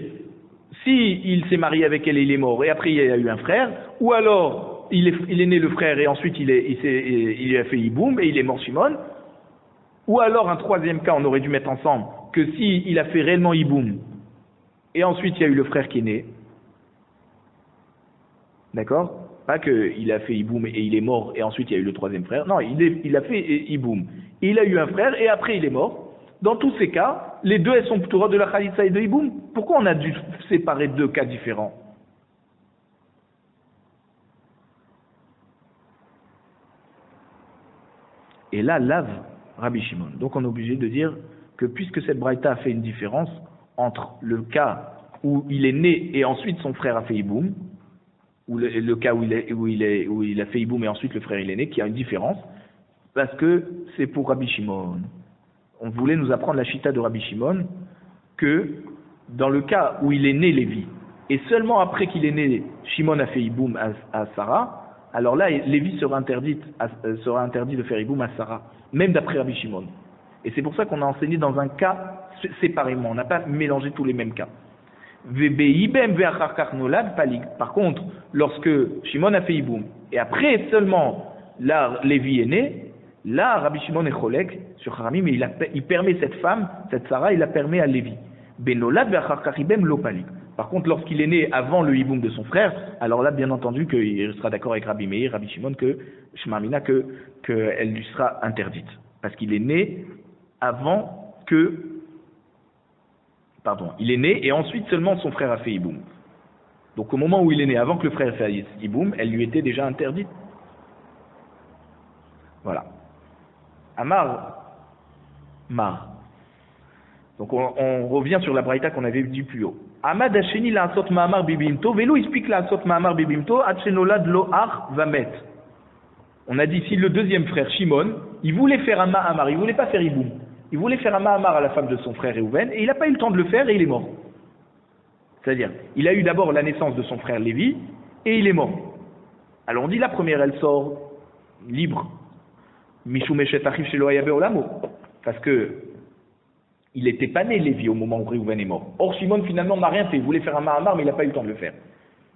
si il s'est marié avec elle et il est mort et après il y a eu un frère, ou alors il est né le frère et ensuite il a fait Hiboum et il est mort Shimon, ou alors un troisième cas on aurait dû mettre ensemble que si il a fait réellement Hiboum et ensuite il y a eu le frère qui est né, d'accord, pas qu'il a fait Hiboum et il est mort et ensuite il y a eu le troisième frère, non, il a fait Hiboum, il a eu un frère et après il est mort. Dans tous ces cas, les deux, elles sont p'toura de la Khalitsa et de Hiboum. Pourquoi on a dû séparer deux cas différents? Et là, lave Rabbi Shimon. Donc on est obligé de dire que puisque cette braïta a fait une différence entre le cas où il est né et ensuite son frère a fait Hiboum, ou le cas où il a fait Hiboum et ensuite le frère il est né, qui a une différence, parce que c'est pour Rabbi Shimon. On voulait nous apprendre la chita de Rabbi Shimon que dans le cas où il est né Lévi, et seulement après qu'il est né, Shimon a fait Hiboum à Sarah, alors là, Lévi sera interdit de faire Hiboum à Sarah, même d'après Rabbi Shimon. Et c'est pour ça qu'on a enseigné dans un cas séparément, on n'a pas mélangé tous les mêmes cas. Par contre, lorsque Shimon a fait Hiboum, et après seulement, là, Lévi est né, là, Rabbi Shimon est cholek sur Harami, mais il permet cette femme, cette Sarah, il la permet à Lévi. Benolad ve'achar kach ibem lo palik. Par contre, lorsqu'il est né avant le hiboum de son frère, alors là, bien entendu, qu'il sera d'accord avec Rabbi Meir, Rabbi Shimon, que elle lui sera interdite. Parce qu'il est né avant que... Pardon, il est né et ensuite seulement son frère a fait hiboum. Donc au moment où il est né, avant que le frère fasse hiboum, elle lui était déjà interdite. Voilà. Amar, Mar. Donc on revient sur la braïta qu'on avait dit plus haut. Amad Hasheni la asot ma'amar bibimto, velo explique la asot ma'amar bibimto, Hachenolad lo ar vamet. On a dit si le deuxième frère Shimon, il voulait faire un ma'amar, il voulait pas faire hiboum. Il voulait faire un ma'amar à la femme de son frère Réhouven et il n'a pas eu le temps de le faire et il est mort. C'est-à-dire, il a eu d'abord la naissance de son frère Lévi et il est mort. Alors on dit la première, elle sort libre. Mishum eshet achiv shelo haya be'olamo. Parce que il n'était pas né Lévi au moment où Réhouven est mort. Or Shimon finalement n'a rien fait, il voulait faire un ma'amar mais il n'a pas eu le temps de le faire.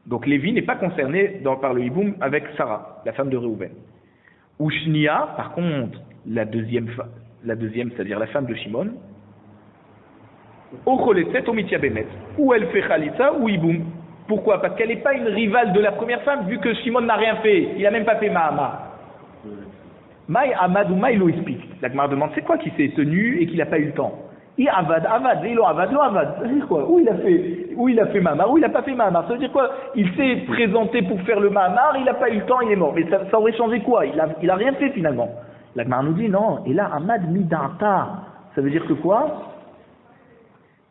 Donc Lévi n'est pas concerné par le hiboum avec Sarah, la femme de Réhouven. Ushnia, par contre, la deuxième, c'est-à-dire la femme de Shimon, ou elle fait Khalitsa ou hiboum. Pourquoi? Parce qu'elle n'est pas une rivale de la première femme, vu que Shimon n'a rien fait, il n'a même pas fait ma'amar. Maï Amad ou Maï lo explique. La Gemara demande c'est quoi qui s'est tenu et qu'il n'a pas eu le temps? Il avad, lo avad. Ça veut dire quoi? Où il a fait ma'amar, où il n'a pas fait ma'amar. Ça veut dire quoi? Il s'est présenté pour faire le ma'amar, il n'a pas eu le temps, il est mort. Mais ça aurait changé quoi? Il a rien fait finalement. La Gemara nous dit non. Et là, Amad midata. Ça veut dire que quoi?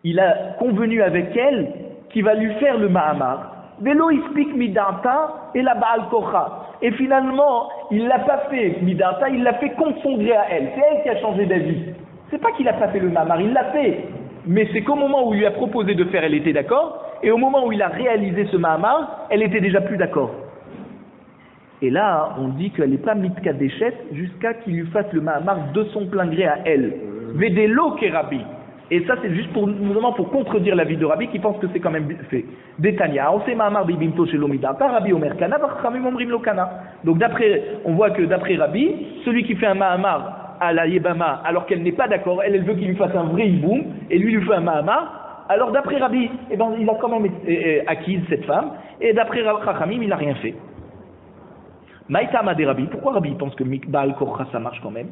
Il a convenu avec elle qu'il va lui faire le ma'amar. Velo explique midata et la Baal Kocha. Et finalement, il l'a pas fait midata, il l'a fait contre son gré à elle. C'est elle qui a changé d'avis. C'est pas qu'il a pas fait le ma'amar, il l'a fait. Mais c'est qu'au moment où il lui a proposé de faire, elle était d'accord. Et au moment où il a réalisé ce ma'amar, elle était déjà plus d'accord. Et là, on dit qu'elle n'est pas mitka déchet jusqu'à qu'il lui fasse le ma'amar de son plein gré à elle. Vedelo kerabi. Et ça, c'est juste pour contredire l'avis de Rabbi qui pense que c'est quand même fait. Détania, on sait ma'amar bibimto chez l'omidata, Rabbi omer kana, vachamim omrim lo kana. Donc on voit que d'après Rabbi, celui qui fait un ma'amar à la yebama, alors qu'elle n'est pas d'accord, elle veut qu'il lui fasse un vrai hiboum, et lui fait un ma'amar, alors d'après Rabbi, il a quand même acquise cette femme, et d'après Chachamim, il n'a rien fait. Maïta Amade Rabbi, pourquoi Rabbi pense que Baal Korcha ça marche quand même?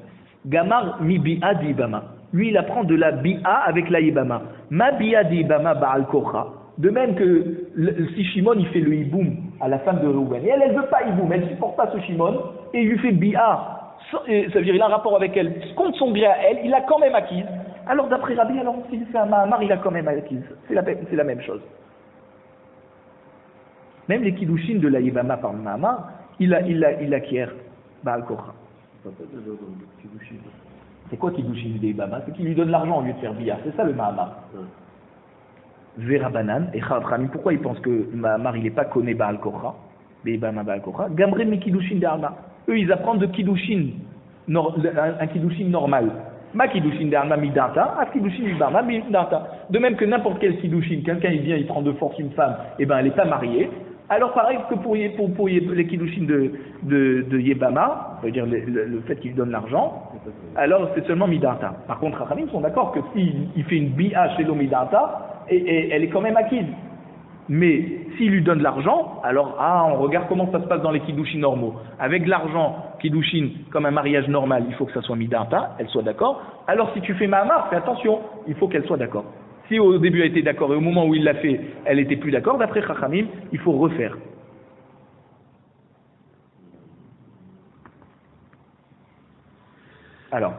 Gamar mi bi'a di ibama. Lui, il apprend de la bi'a avec la ibama. Ma bi'a di ibama Baal Korcha. De même que si Shimon il fait le hiboum à la femme de Réhouven, et elle veut pas hiboum, elle supporte pas ce Shimon, et il lui fait bi'a. Ça veut dire il a un rapport avec elle, contre son gré à elle, il a quand même acquise. Alors d'après Rabbi, alors s'il fait un ma'amar, il a quand même acquise. C'est la même chose. Même les kiddushin de la yibama par le ma'amar, il acquiert Baal Korcha. C'est quoi kiddushin de yibama? C'est qu'il lui donne l'argent au lieu de faire billard. C'est ça le ma'amar. Vera Banan et Chadramim, pourquoi ils pensent que le ma'amar il n'est pas connu Baal Korcha? Yibama Baal Korcha. Gamre mi kiddushin de Alma. Eux ils apprennent de kiddushin, un kiddushin normal. Ma kiddushin de Alma midata, a kiddushin yibama midata. De même que n'importe quel kiddushin, quelqu'un il vient, il prend de force une femme, et elle n'est pas mariée. Alors pareil que pour les kiddushin de Yebama, ça veut dire le fait qu'il donne l'argent, alors c'est seulement midata. Par contre, Rachamim sont d'accord que s'il fait une bi'a chez l'omidata, et elle est quand même acquise. Mais s'il lui donne de l'argent, alors on regarde comment ça se passe dans les kiddushin normaux. Avec de l'argent, kiddushin, comme un mariage normal, il faut que ça soit midata, elle soit d'accord. Alors si tu fais ma'amar, fais attention, il faut qu'elle soit d'accord. Si au début elle était d'accord et au moment où il l'a fait, elle n'était plus d'accord, d'après Chachamim, il faut refaire. Alors,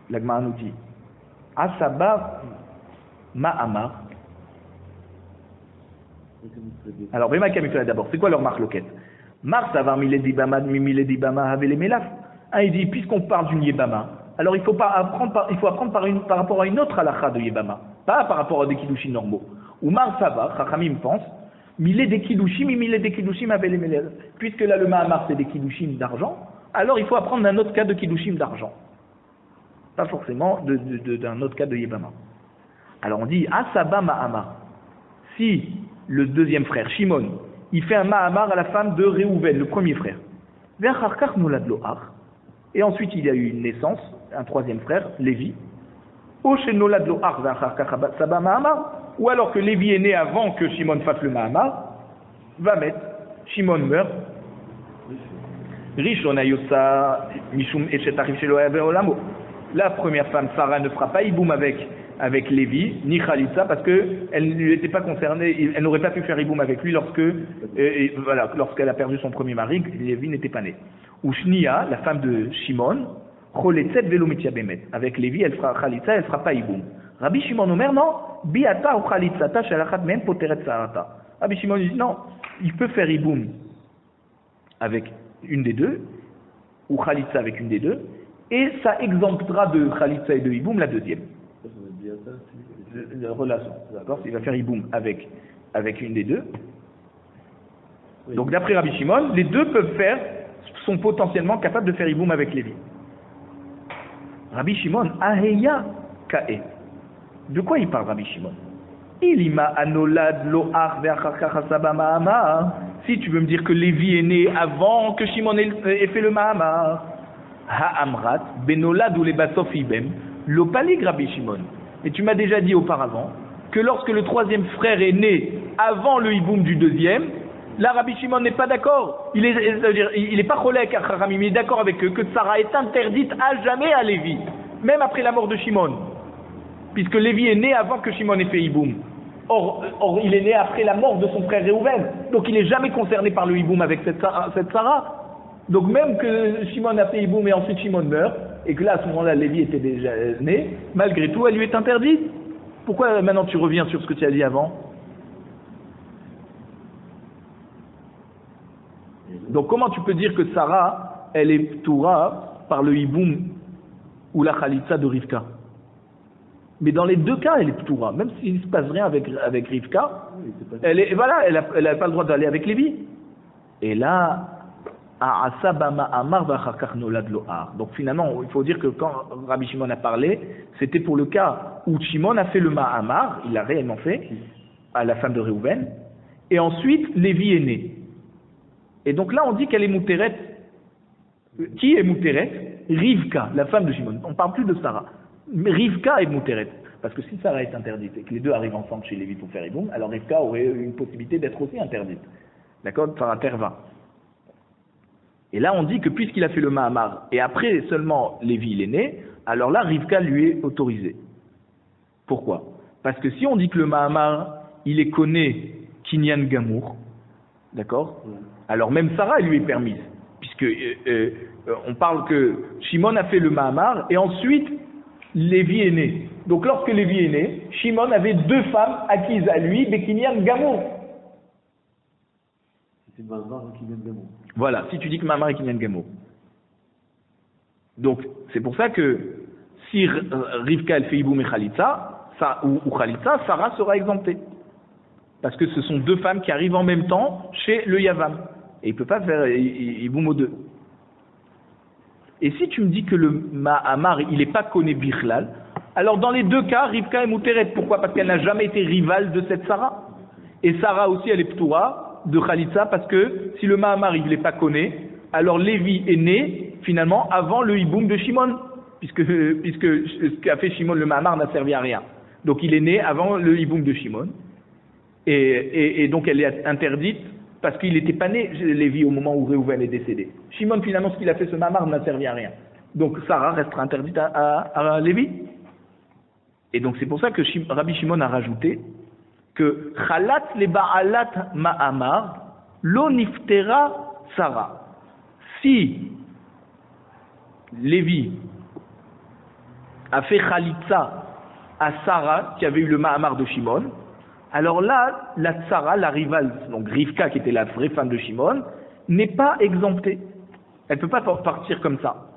la Gemara nous dit, Asaba ma'amar. Alors, d'abord, c'est quoi leur marloquette? Mar savar miledi bama miledi bama havele melaf. Il dit, puisqu'on parle d'une yebama, alors il faut apprendre par rapport à une autre halakha de yebama, pas par rapport à des kiddushim normaux. Ou mar savar, Chachamim pense, milé des kiddushim, milé des kiddushim havele melaf. Puisque là le ma'amar c'est des kiddushim d'argent, alors il faut apprendre un autre cas de kiddushim d'argent. Pas forcément d'un autre cas de yebama. Alors on dit, asaba ma'amar. Si le deuxième frère, Shimon, il fait un ma'amar à la femme de Réhouven, le premier frère. Et ensuite il y a eu une naissance, un troisième frère, Lévi. Ou alors que Lévi est né avant que Shimon fasse le ma'amar, va mettre, Shimon meurt. La première femme, Sarah, ne fera pas iboum avec Lévi, ni Khalitsa, parce qu'elle n'était pas concernée, elle n'aurait pas pu faire iboum avec lui lorsqu'elle a perdu son premier mari, Lévi n'était pas né. Ou Shnia, la femme de Shimon, Choletzet Velomitia Bemet. Avec Lévi, elle fera Khalitsa, elle ne fera pas iboum. Rabbi Shimon Omer, non, Biata ou Khalitzata, Shalachat Men Poteret Sarata. Rabbi Shimon dit non, il peut faire iboum avec une des deux, ou Khalitsa avec une des deux, et ça exemptera de Khalitsa et de Iboum la deuxième. Relation, d'accord? Il va faire Iboum avec une des deux. Oui. Donc d'après Rabbi Shimon, les deux sont potentiellement capables de faire Iboum avec Lévi. Rabbi Shimon, Aheya Ka'e. De quoi il parle Rabbi Shimon? Ilima anolad lo'ach ve'achar saba ma'amar. Si tu veux me dire que Lévi est né avant que Shimon ait fait le ma'amar. Ha'amrat, benolad ou les basof ibem, l'opalig Rabbi Shimon. Et tu m'as déjà dit auparavant que lorsque le troisième frère est né avant le hiboum du deuxième, là Rabbi Shimon n'est pas d'accord. Il est pas cholek à Chachamim, il est d'accord avec eux que Sarah est interdite à jamais à Lévi, même après la mort de Shimon, puisque Lévi est né avant que Shimon ait fait hiboum. Or, il est né après la mort de son frère Réhouven, donc il n'est jamais concerné par le hiboum avec cette Sarah. Donc même que Shimon a fait Iboum et ensuite Shimon meurt, et que là à ce moment-là Lévi était déjà né, malgré tout elle lui est interdite. Pourquoi maintenant tu reviens sur ce que tu as dit avant? Donc comment tu peux dire que Sarah, elle est Ptoura par le Iboum ou la Khalitsa de Rivka? Mais dans les deux cas elle est Ptoura, même s'il ne se passe rien avec Rivka, elle n'a pas le droit d'aller avec Lévi. Et là, donc finalement, il faut dire que quand Rabbi Shimon a parlé, c'était pour le cas où Shimon a fait le ma'amar, il l'a réellement fait, à la femme de Réhouven, et ensuite Lévi est né. Et donc là on dit qu'elle est Mouteret. Qui est Mouteret? Rivka, la femme de Shimon. On ne parle plus de Sarah. Mais Rivka est Mouteret. Parce que si Sarah est interdite et que les deux arrivent ensemble chez Lévi pour faire Iboum, alors Rivka aurait une possibilité d'être aussi interdite. D'accord? Par un terva. Et là, on dit que puisqu'il a fait le Mahamar, et après seulement Lévi il est né, alors là, Rivka lui est autorisé. Pourquoi? Parce que si on dit que le Mahamar, il est conné Kinyan Gamour, d'accord? Alors même Sarah, elle lui est permise. Puisque on parle que Shimon a fait le Mahamar, et ensuite, Lévi est né. Donc lorsque Lévi est né, Shimon avait deux femmes acquises à lui, Kinyan Gamour. C'est Mahamar et Kinyan Gamour. Voilà, si tu dis que Mahamar est Kinyan Gamour. Donc, c'est pour ça que si Rivka elle fait Iboum et Khalitsa, ou Khalitsa, Sarah sera exemptée. Parce que ce sont deux femmes qui arrivent en même temps chez le Yavam. Et il ne peut pas faire Iboum aux deux. Et si tu me dis que le Mahamar, il n'est pas connu Bichlal, alors dans les deux cas, Rivka est Mouteret. Pourquoi? Parce qu'elle n'a jamais été rivale de cette Sarah. Et Sarah aussi, elle est Ptoura de Khalitsa, parce que si le Mahamar il ne l'est pas connu, alors Lévi est né finalement avant le Hiboum de Shimon, puisque ce qu'a fait Shimon le Mahamar n'a servi à rien. Donc il est né avant le Hiboum de Shimon. Et donc elle est interdite parce qu'il n'était pas né, Lévi, au moment où Réhouven est décédé. Shimon, finalement, ce qu'il a fait, ce mamar n'a servi à rien. Donc Sarah restera interdite à Lévi. Et donc c'est pour ça que Rabbi Shimon a rajouté que Chalat le Ba'alat Ma'amar lo niftera Sarah. Si Lévi a fait Khalitza à Sarah, qui avait eu le Ma'amar de Shimon, alors là, la Tsara, la rivale, donc Rivka, qui était la vraie femme de Shimon, n'est pas exemptée. Elle ne peut pas partir comme ça.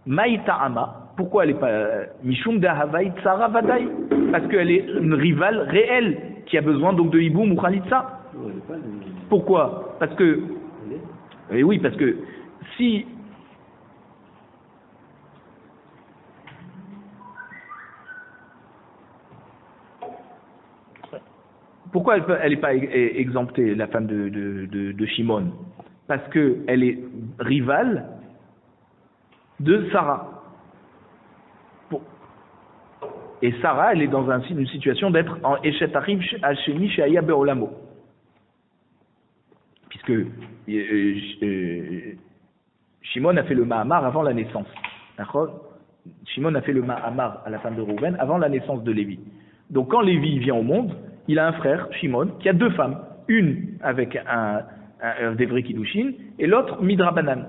Maïta'ama, pourquoi elle n'est pas Mishum Dahavai Tsara Vadai? Parce qu'elle est une rivale réelle, qui a besoin donc de Hiboum ou Khalitza. Pourquoi? Parce que, et oui, parce que si pourquoi elle n'est pas exemptée, la femme de Shimon? Parce qu'elle est rivale de Sarah. Et Sarah, elle est dans une situation d'être en Eshet Achim Hashemi Sheaya Be'olamo. Puisque Shimon a fait le Mahamar avant la naissance. Shimon a fait le Mahamar à la femme de Rouven avant la naissance de Lévi. Donc quand Lévi vient au monde, il a un frère, Shimon, qui a deux femmes. Une avec un Devrei Kiddushin et l'autre Midrabanan.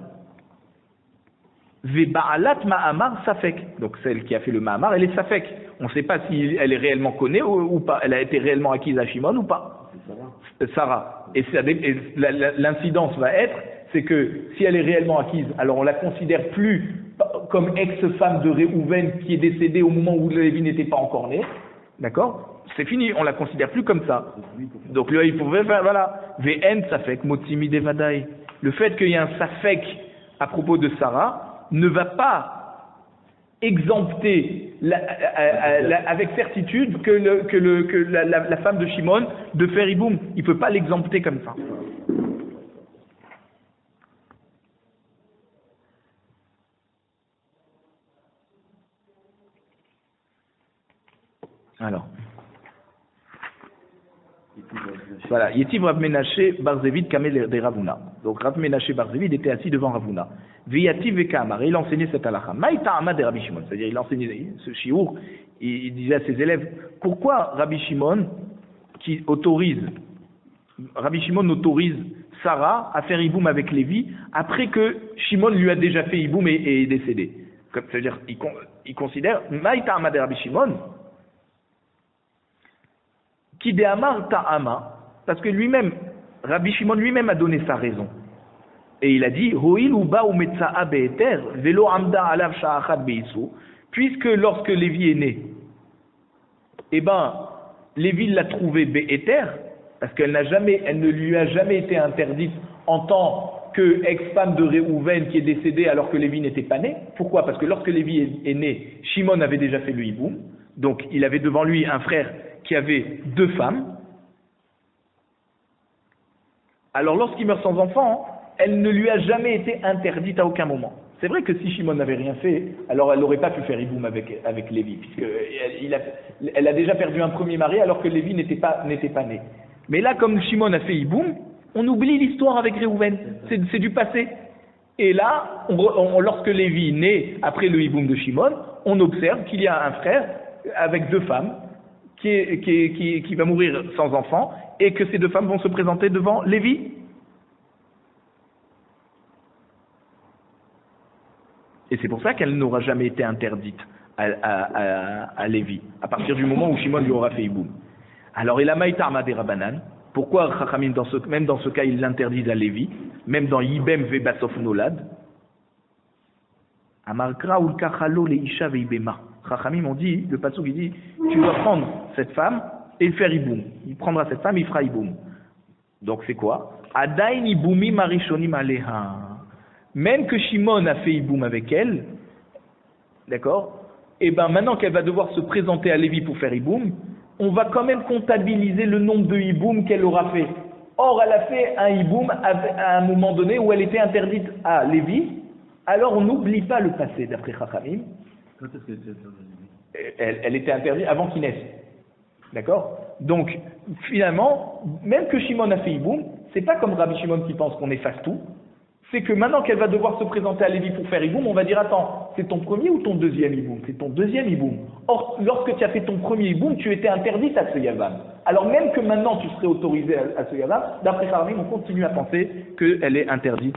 Ve'ba'alat Ma'amar Safek. Donc celle qui a fait le Ma'amar, elle est Safek. On ne sait pas si elle est réellement connue ou pas. Elle a été réellement acquise à Shimon ou pas. Sarah. Et l'incidence va être, c'est que si elle est réellement acquise, alors on la considère plus comme ex-femme de Réhouven qui est décédée au moment où Lévi n'était pas encore né. D'accord? C'est fini, on la considère plus comme ça. Donc là, il pouvait faire, voilà, VN Safek, Motsimi Devadai. Le fait qu'il y ait un Safek à propos de Sarah ne va pas exempter avec certitude que la femme de Shimon de faire Hiboum. Il ne peut pas l'exempter comme ça. Alors. Voilà, Yetiv Rav Menaché Barzevid Kamel de Ravuna. Donc Rav Menaché Barzevid était assis devant Ravuna. Viyativ Vekamar, il enseignait cette halakha. Maïta'ama de Rabbi Shimon, c'est-à-dire il enseignait ce shiur, il disait à ses élèves, pourquoi Rabbi Shimon autorise Sarah à faire Hiboum avec Lévi après que Shimon lui a déjà fait Hiboum et est décédé. C'est-à-dire, il considère Maïta'ama de Rabbi Shimon qui déamar ta'ama, parce que lui-même, Rabbi Shimon lui-même a donné sa raison. Et il a dit, Ho'il ou ba ou metza'a be'eter, velo amda alav sha'achad be'isu, puisque lorsque Lévi est né, eh ben, Lévi l'a trouvé be'eter, parce qu'elle ne lui a jamais été interdite en tant que ex-femme de Réhouven qui est décédée alors que Lévi n'était pas né. Pourquoi? Parce que lorsque Lévi est né, Shimon avait déjà fait le hiboum, donc il avait devant lui un frère qui avait deux femmes. Alors lorsqu'il meurt sans enfant, elle ne lui a jamais été interdite à aucun moment. C'est vrai que si Shimon n'avait rien fait, alors elle n'aurait pas pu faire Hiboum avec Lévi, puisqu'elle a déjà perdu un premier mari alors que Lévi n'était pas né. Mais là, comme Shimon a fait Hiboum, on oublie l'histoire avec Réhouven, c'est du passé. Et là, lorsque Lévi naît après le Hiboum de Shimon, on observe qu'il y a un frère avec deux femmes, qui va mourir sans enfant, et que ces deux femmes vont se présenter devant Lévi. Et c'est pour ça qu'elle n'aura jamais été interdite à Lévi, à partir du moment où Shimon lui aura fait Hiboum. Alors, il a maïtarma des Rabanan. Pourquoi Chachamim, même dans ce cas, ils l'interdisent à Lévi, même dans Yibem ve Basof Nolad? Amarkra ul kachalo le isha ve ibema. Chachamim ont dit, le pasuk il dit, tu dois prendre cette femme et le faire Hiboum. Il prendra cette femme et il fera Hiboum. Donc c'est quoi? Adain Hiboumim arishonim aleha. Même que Shimon a fait Hiboum avec elle, d'accord? Et ben maintenant qu'elle va devoir se présenter à Lévi pour faire Hiboum, on va quand même comptabiliser le nombre de Hiboum qu'elle aura fait. Or, elle a fait un Hiboum à un moment donné où elle était interdite à Lévi, alors on n'oublie pas le passé, d'après Chachamim. Quand est-ce qu'elle était interdite? Elle était interdite avant qu'il naisse. D'accord? Donc, finalement, même que Shimon a fait Iboum, c'est pas comme Rabbi Shimon qui pense qu'on efface tout. C'est que maintenant qu'elle va devoir se présenter à Lévi pour faire Iboum, on va dire, attends, c'est ton premier ou ton deuxième Iboum? C'est ton deuxième Iboum. Or, lorsque tu as fait ton premier Iboum, tu étais interdite à ce Yavam. Alors même que maintenant tu serais autorisé à ce Yavam, d'après Kharamim, on continue à penser qu'elle est interdite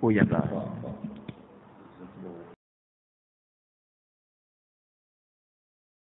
au Yavam.